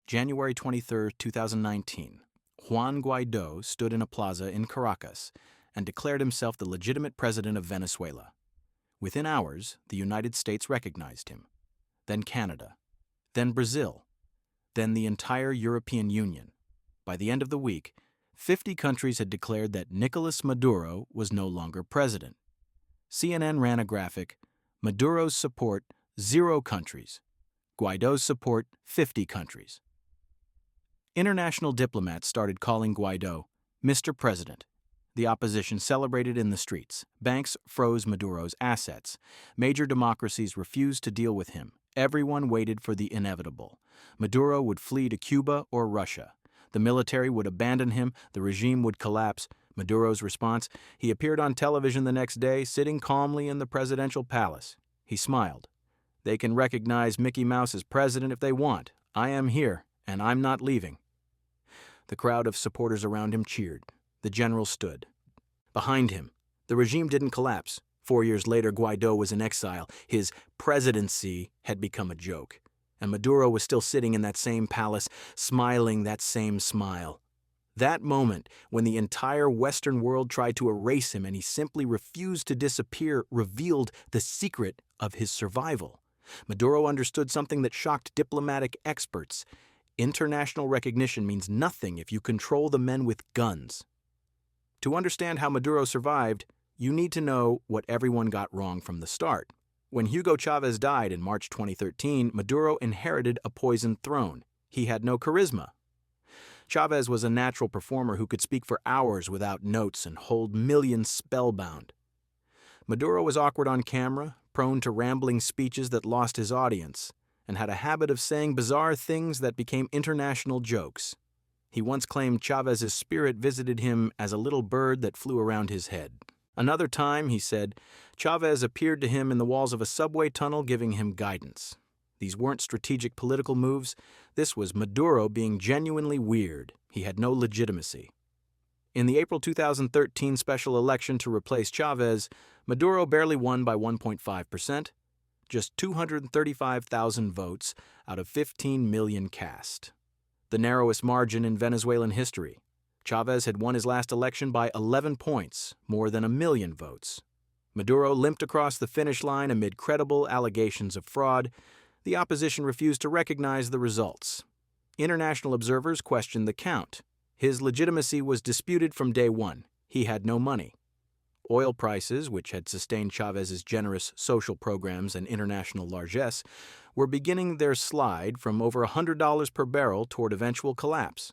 January 23, 2019, Juan Guaidó stood in a plaza in Caracas and declared himself the legitimate president of Venezuela. Within hours, the United States recognized him, then Canada, then Brazil, then the entire European Union. By the end of the week, 50 countries had declared that Nicolás Maduro was no longer president. CNN ran a graphic, Maduro's support, 0 countries. Guaidó's support, 50 countries. International diplomats started calling Guaidó Mr. President. The opposition celebrated in the streets. Banks froze Maduro's assets. Major democracies refused to deal with him. Everyone waited for the inevitable. Maduro would flee to Cuba or Russia. The military would abandon him. The regime would collapse. Maduro's response? He appeared on television the next day, sitting calmly in the presidential palace. He smiled. They can recognize Mickey Mouse as president if they want. I am here, and I'm not leaving. The crowd of supporters around him cheered. The general stood. Behind him, the regime didn't collapse. 4 years later, Guaidó was in exile. His presidency had become a joke. And Maduro was still sitting in that same palace, smiling that same smile. That moment, when the entire Western world tried to erase him and he simply refused to disappear, revealed the secret of his survival. Maduro understood something that shocked diplomatic experts. International recognition means nothing if you control the men with guns. To understand how Maduro survived, you need to know what everyone got wrong from the start. When Hugo Chavez died in March 2013, Maduro inherited a poisoned throne. He had no charisma. Chavez was a natural performer who could speak for hours without notes and hold millions spellbound. Maduro was awkward on camera, prone to rambling speeches that lost his audience, and had a habit of saying bizarre things that became international jokes. He once claimed Chavez's spirit visited him as a little bird that flew around his head. Another time, he said, Chavez appeared to him in the walls of a subway tunnel giving him guidance. These weren't strategic political moves. This was Maduro being genuinely weird. He had no legitimacy. In the April 2013 special election to replace Chavez, Maduro barely won by 1.5%, just 235,000 votes out of 15 million cast. The narrowest margin in Venezuelan history. Chavez had won his last election by 11 points, more than 1 million votes. Maduro limped across the finish line amid credible allegations of fraud. The opposition refused to recognize the results. International observers questioned the count. His legitimacy was disputed from day one. He had no money. Oil prices, which had sustained Chavez's generous social programs and international largesse, were beginning their slide from over $100 per barrel toward eventual collapse.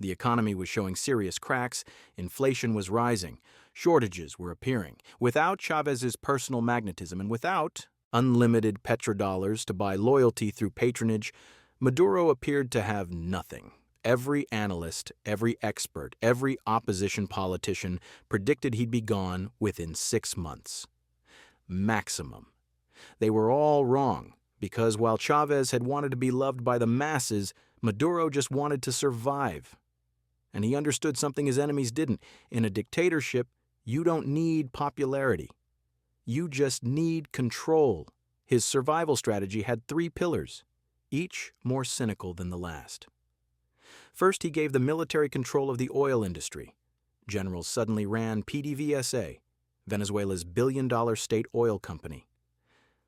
The economy was showing serious cracks, inflation was rising, shortages were appearing. Without Chavez's personal magnetism and without unlimited petrodollars to buy loyalty through patronage, Maduro appeared to have nothing. Every analyst, every expert, every opposition politician predicted he'd be gone within 6 months. Maximum. They were all wrong, because while Chavez had wanted to be loved by the masses, Maduro just wanted to survive. And he understood something his enemies didn't. In a dictatorship, you don't need popularity. You just need control. His survival strategy had 3 pillars, each more cynical than the last. First, he gave the military control of the oil industry. Generals suddenly ran PDVSA, Venezuela's billion-dollar state oil company.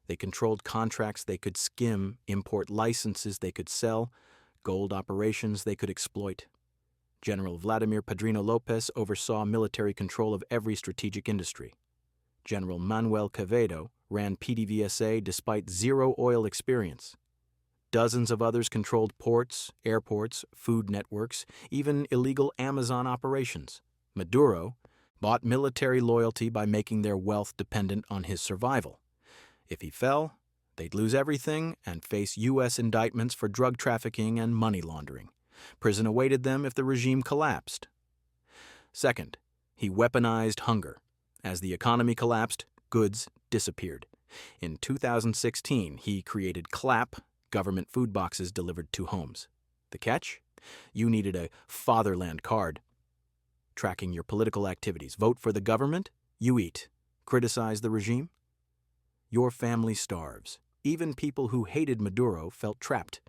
They controlled contracts they could skim, import licenses they could sell, gold operations they could exploit. General Vladimir Padrino Lopez oversaw military control of every strategic industry. General Manuel Quevedo ran PDVSA despite 0 oil experience. Dozens of others controlled ports, airports, food networks, even illegal Amazon operations. Maduro bought military loyalty by making their wealth dependent on his survival. If he fell, they'd lose everything and face U.S. indictments for drug trafficking and money laundering. Prison awaited them if the regime collapsed. Second, he weaponized hunger. As the economy collapsed, goods disappeared. In 2016, he created CLAP, government food boxes delivered to homes. The catch? You needed a fatherland card. Tracking your political activities. Vote for the government? You eat. Criticize the regime? Your family starves. Even people who hated Maduro felt trapped.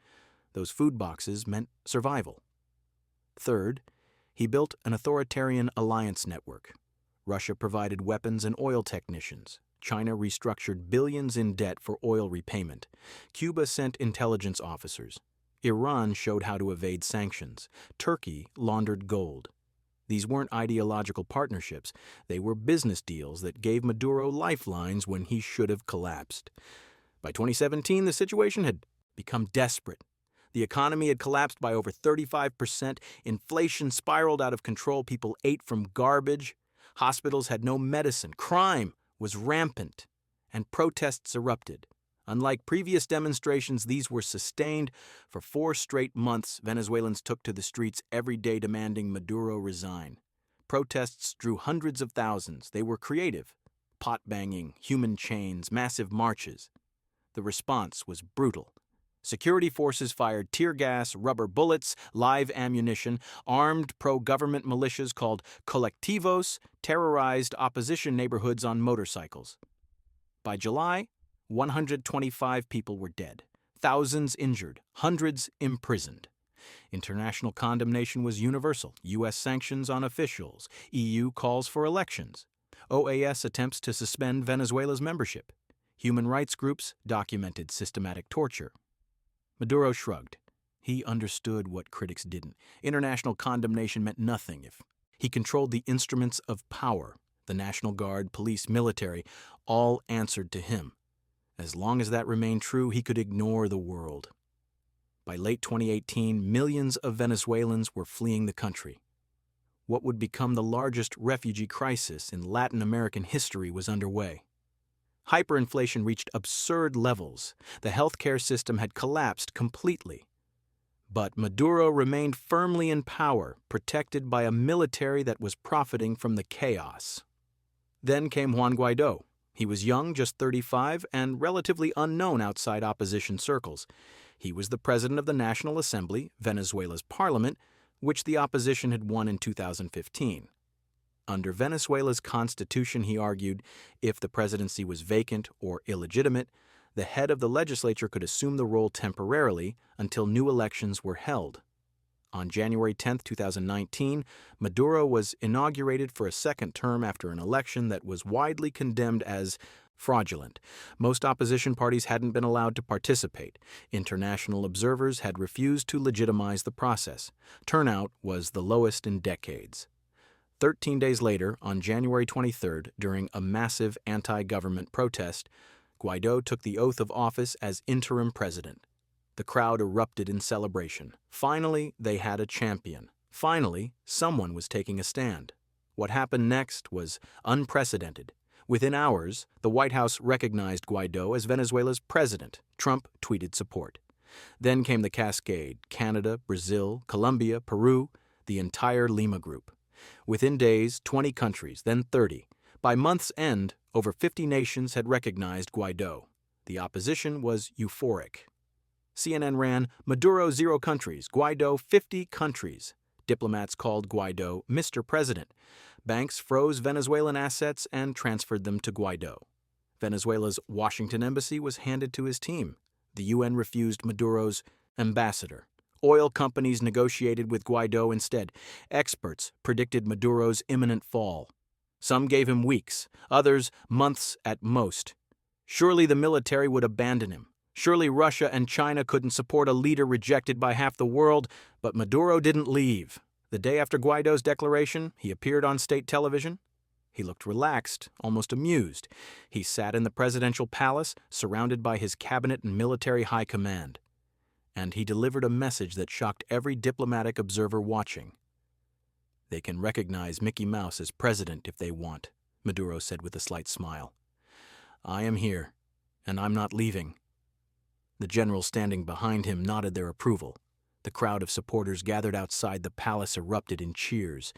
Those food boxes meant survival. Third, he built an authoritarian alliance network. Russia provided weapons and oil technicians. China restructured billions in debt for oil repayment. Cuba sent intelligence officers. Iran showed how to evade sanctions. Turkey laundered gold. These weren't ideological partnerships. They were business deals that gave Maduro lifelines when he should have collapsed. By 2017, the situation had become desperate. The economy had collapsed by over 35%. Inflation spiraled out of control. People ate from garbage. Hospitals had no medicine. Crime was rampant, and protests erupted. Unlike previous demonstrations, these were sustained. For 4 straight months, Venezuelans took to the streets every day demanding Maduro resign. Protests drew hundreds of thousands. They were creative. Pot-banging, human chains, massive marches. The response was brutal. Security forces fired tear gas, rubber bullets, live ammunition. Armed pro-government militias called colectivos terrorized opposition neighborhoods on motorcycles. By July, 125 people were dead, thousands injured, hundreds imprisoned. International condemnation was universal. U.S. sanctions on officials. EU calls for elections. OAS attempts to suspend Venezuela's membership. Human rights groups documented systematic torture. Maduro shrugged. He understood what critics didn't. International condemnation meant nothing if he controlled the instruments of power. The National Guard, police, military, all answered to him. As long as that remained true, he could ignore the world. By late 2018, millions of Venezuelans were fleeing the country. What would become the largest refugee crisis in Latin American history was underway. Hyperinflation reached absurd levels. The healthcare system had collapsed completely. But Maduro remained firmly in power, protected by a military that was profiting from the chaos. Then came Juan Guaidó. He was young, just 35, and relatively unknown outside opposition circles. He was the president of the National Assembly, Venezuela's parliament, which the opposition had won in 2015. Under Venezuela's constitution, he argued, if the presidency was vacant or illegitimate, the head of the legislature could assume the role temporarily until new elections were held. On January 10, 2019, Maduro was inaugurated for a second term after an election that was widely condemned as fraudulent. Most opposition parties hadn't been allowed to participate. International observers had refused to legitimize the process. Turnout was the lowest in decades. 13 days later, on January 23rd, during a massive anti-government protest, Guaidó took the oath of office as interim president. The crowd erupted in celebration. Finally, they had a champion. Finally, someone was taking a stand. What happened next was unprecedented. Within hours, the White House recognized Guaidó as Venezuela's president. Trump tweeted support. Then came the cascade: Canada, Brazil, Colombia, Peru, the entire Lima Group. Within days, 20 countries, then 30. By month's end, over 50 nations had recognized Guaidó. The opposition was euphoric. CNN ran, Maduro 0 countries, Guaidó 50 countries. Diplomats called Guaidó Mr. President. Banks froze Venezuelan assets and transferred them to Guaidó. Venezuela's Washington embassy was handed to his team. The UN refused Maduro's ambassador. Oil companies negotiated with Guaidó instead. Experts predicted Maduro's imminent fall. Some gave him weeks, others months at most. Surely the military would abandon him. Surely Russia and China couldn't support a leader rejected by half the world, but Maduro didn't leave. The day after Guaidó's declaration, he appeared on state television. He looked relaxed, almost amused. He sat in the presidential palace, surrounded by his cabinet and military high command. And he delivered a message that shocked every diplomatic observer watching. They can recognize Mickey Mouse as president if they want, Maduro said with a slight smile. I am here, and I'm not leaving. The generals standing behind him nodded their approval. The crowd of supporters gathered outside the palace erupted in cheers,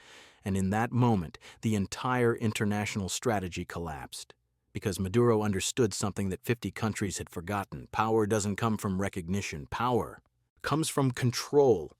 and in that moment, the entire international strategy collapsed. Because Maduro understood something that 50 countries had forgotten. Power doesn't come from recognition. Power comes from control.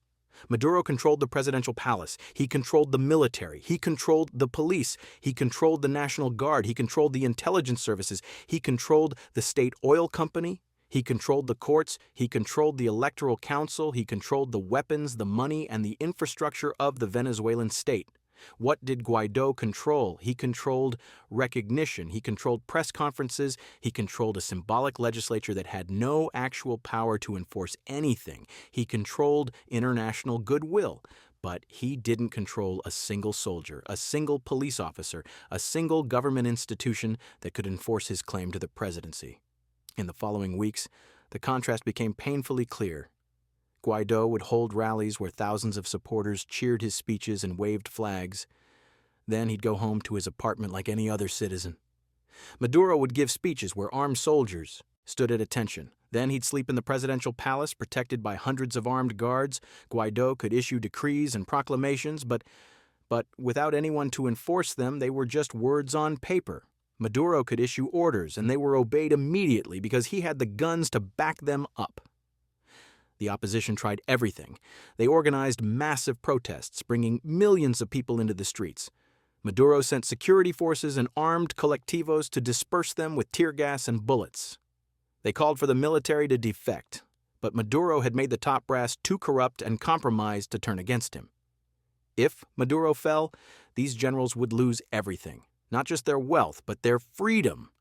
Maduro controlled the presidential palace. He controlled the military. He controlled the police. He controlled the National Guard. He controlled the intelligence services. He controlled the state oil company. He controlled the courts, he controlled the electoral council, he controlled the weapons, the money, and the infrastructure of the Venezuelan state. What did Guaidó control? He controlled recognition, he controlled press conferences, he controlled a symbolic legislature that had no actual power to enforce anything. He controlled international goodwill. But he didn't control a single soldier, a single police officer, a single government institution that could enforce his claim to the presidency. In the following weeks, the contrast became painfully clear. Guaidó would hold rallies where thousands of supporters cheered his speeches and waved flags. Then he'd go home to his apartment like any other citizen. Maduro would give speeches where armed soldiers stood at attention. Then he'd sleep in the presidential palace, protected by hundreds of armed guards. Guaidó could issue decrees and proclamations, but without anyone to enforce them, they were just words on paper. Maduro could issue orders, and they were obeyed immediately because he had the guns to back them up. The opposition tried everything. They organized massive protests, bringing millions of people into the streets. Maduro sent security forces and armed colectivos to disperse them with tear gas and bullets. They called for the military to defect, but Maduro had made the top brass too corrupt and compromised to turn against him. If Maduro fell, these generals would lose everything, not just their wealth, but their freedom.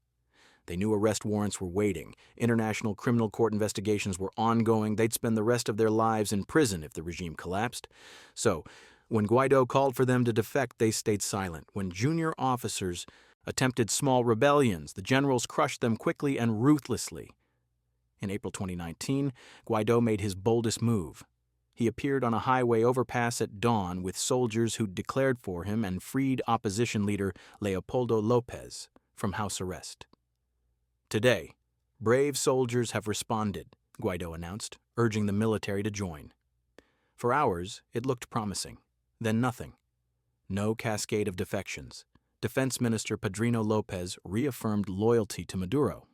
They knew arrest warrants were waiting. International criminal court investigations were ongoing. They'd spend the rest of their lives in prison if the regime collapsed. So, when Guaidó called for them to defect, they stayed silent. When junior officers attempted small rebellions, the generals crushed them quickly and ruthlessly. In April 2019, Guaidó made his boldest move. He appeared on a highway overpass at dawn with soldiers who'd declared for him and freed opposition leader Leopoldo López from house arrest. Today, brave soldiers have responded, Guaidó announced, urging the military to join. For hours, it looked promising. Then nothing. No cascade of defections. Defense Minister Padrino López reaffirmed loyalty to Maduro.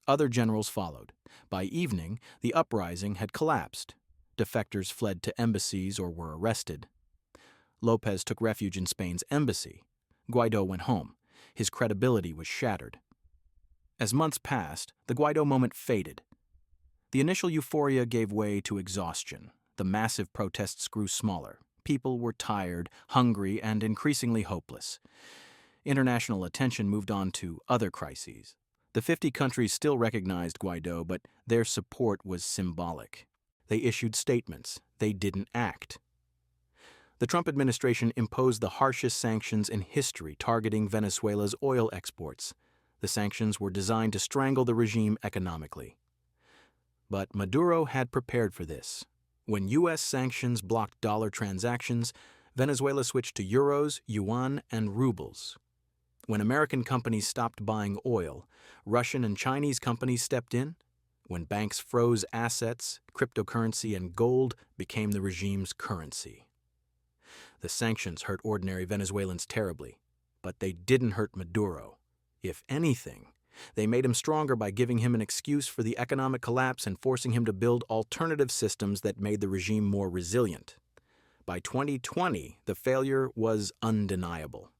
Other generals followed. By evening, the uprising had collapsed. Defectors fled to embassies or were arrested. López took refuge in Spain's embassy. Guaidó went home. His credibility was shattered. As months passed, the Guaidó moment faded. The initial euphoria gave way to exhaustion. The massive protests grew smaller. People were tired, hungry, and increasingly hopeless. International attention moved on to other crises. The 50 countries still recognized Guaidó, but their support was symbolic. They issued statements. They didn't act. The Trump administration imposed the harshest sanctions in history, targeting Venezuela's oil exports. The sanctions were designed to strangle the regime economically. But Maduro had prepared for this. When U.S. sanctions blocked dollar transactions, Venezuela switched to euros, yuan, and rubles. When American companies stopped buying oil, Russian and Chinese companies stepped in. When banks froze assets, cryptocurrency and gold became the regime's currency. The sanctions hurt ordinary Venezuelans terribly, but they didn't hurt Maduro. If anything, they made him stronger by giving him an excuse for the economic collapse and forcing him to build alternative systems that made the regime more resilient. By 2020, the failure was undeniable.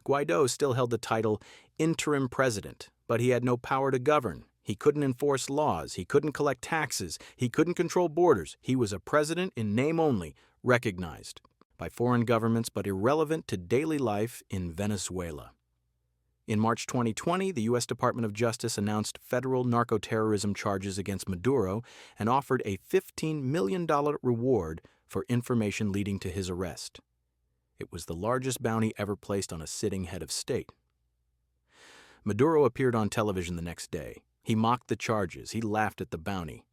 Guaidó still held the title interim president, but he had no power to govern. He couldn't enforce laws. He couldn't collect taxes. He couldn't control borders. He was a president in name only, recognized by foreign governments but irrelevant to daily life in Venezuela. In March 2020, the U.S. Department of Justice announced federal narcoterrorism charges against Maduro and offered a $15 million reward for information leading to his arrest. It was the largest bounty ever placed on a sitting head of state. Maduro appeared on television the next day. He mocked the charges. He laughed at the bounty.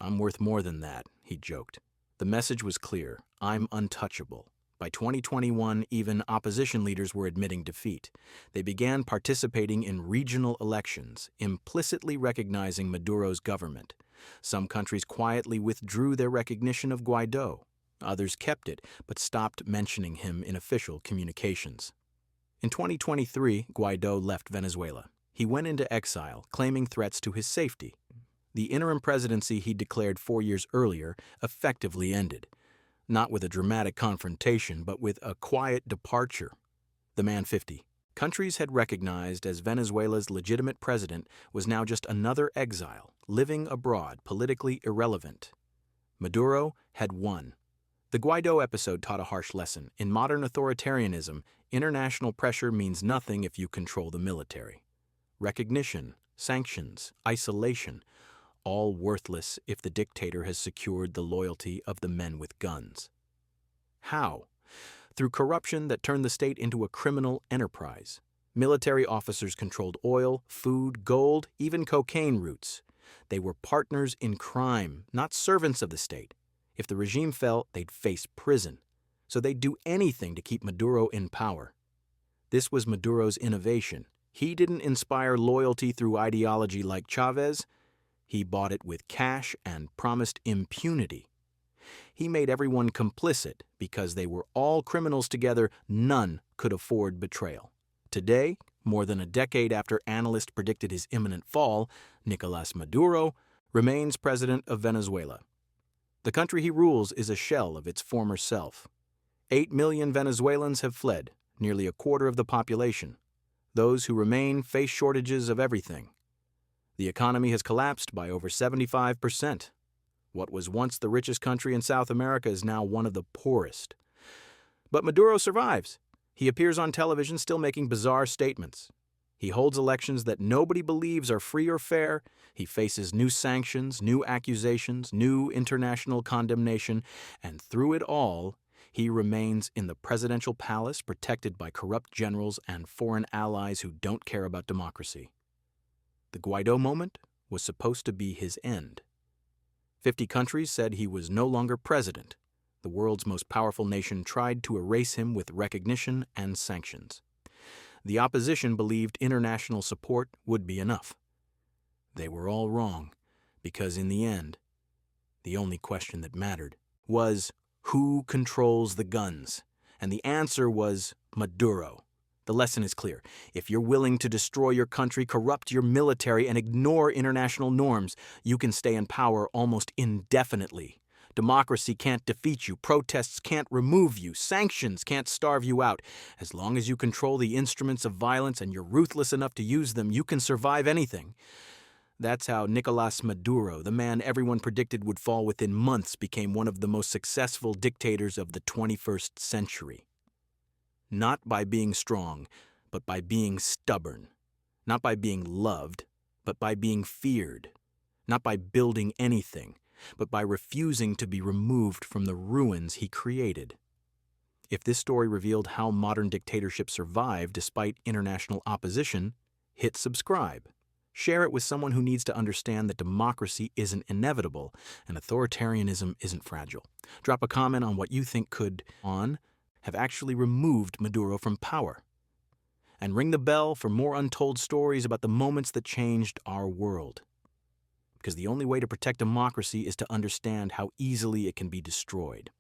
"I'm worth more than that," he joked. The message was clear. I'm untouchable. By 2021, even opposition leaders were admitting defeat. They began participating in regional elections, implicitly recognizing Maduro's government. Some countries quietly withdrew their recognition of Guaidó. Others kept it, but stopped mentioning him in official communications. In 2023, Guaidó left Venezuela. He went into exile, claiming threats to his safety. The interim presidency he declared 4 years earlier effectively ended. Not with a dramatic confrontation, but with a quiet departure. The man 50 Countries had recognized as Venezuela's legitimate president was now just another exile, living abroad, politically irrelevant. Maduro had won. The Guaidó episode taught a harsh lesson. In modern authoritarianism, international pressure means nothing if you control the military. Recognition, sanctions, isolation, all worthless if the dictator has secured the loyalty of the men with guns. How? Through corruption that turned the state into a criminal enterprise. Military officers controlled oil, food, gold, even cocaine routes. They were partners in crime, not servants of the state. If the regime fell, they'd face prison. So they'd do anything to keep Maduro in power. This was Maduro's innovation. He didn't inspire loyalty through ideology like Chavez. He bought it with cash and promised impunity. He made everyone complicit because they were all criminals together. None could afford betrayal. Today, more than a decade after analysts predicted his imminent fall, Nicolás Maduro remains president of Venezuela. The country he rules is a shell of its former self. 8 million Venezuelans have fled, nearly a quarter of the population. Those who remain face shortages of everything. The economy has collapsed by over 75%. What was once the richest country in South America is now one of the poorest. But Maduro survives. He appears on television still making bizarre statements. He holds elections that nobody believes are free or fair. He faces new sanctions, new accusations, new international condemnation, and through it all, he remains in the presidential palace protected by corrupt generals and foreign allies who don't care about democracy. The Guaidó moment was supposed to be his end. 50 countries said he was no longer president. The world's most powerful nation tried to erase him with recognition and sanctions. The opposition believed international support would be enough. They were all wrong, because in the end, the only question that mattered was who controls the guns, and the answer was Maduro. The lesson is clear. If you're willing to destroy your country, corrupt your military, and ignore international norms, you can stay in power almost indefinitely. Democracy can't defeat you. Protests can't remove you. Sanctions can't starve you out. As long as you control the instruments of violence and you're ruthless enough to use them, you can survive anything. That's how Nicolás Maduro, the man everyone predicted would fall within months, became one of the most successful dictators of the 21st century. Not by being strong, but by being stubborn. Not by being loved, but by being feared. Not by building anything, but by refusing to be removed from the ruins he created. If this story revealed how modern dictatorships survive despite international opposition, hit subscribe. Share it with someone who needs to understand that democracy isn't inevitable and authoritarianism isn't fragile. Drop a comment on what you think could have actually removed Maduro from power. And ring the bell for more untold stories about the moments that changed our world. Because the only way to protect democracy is to understand how easily it can be destroyed.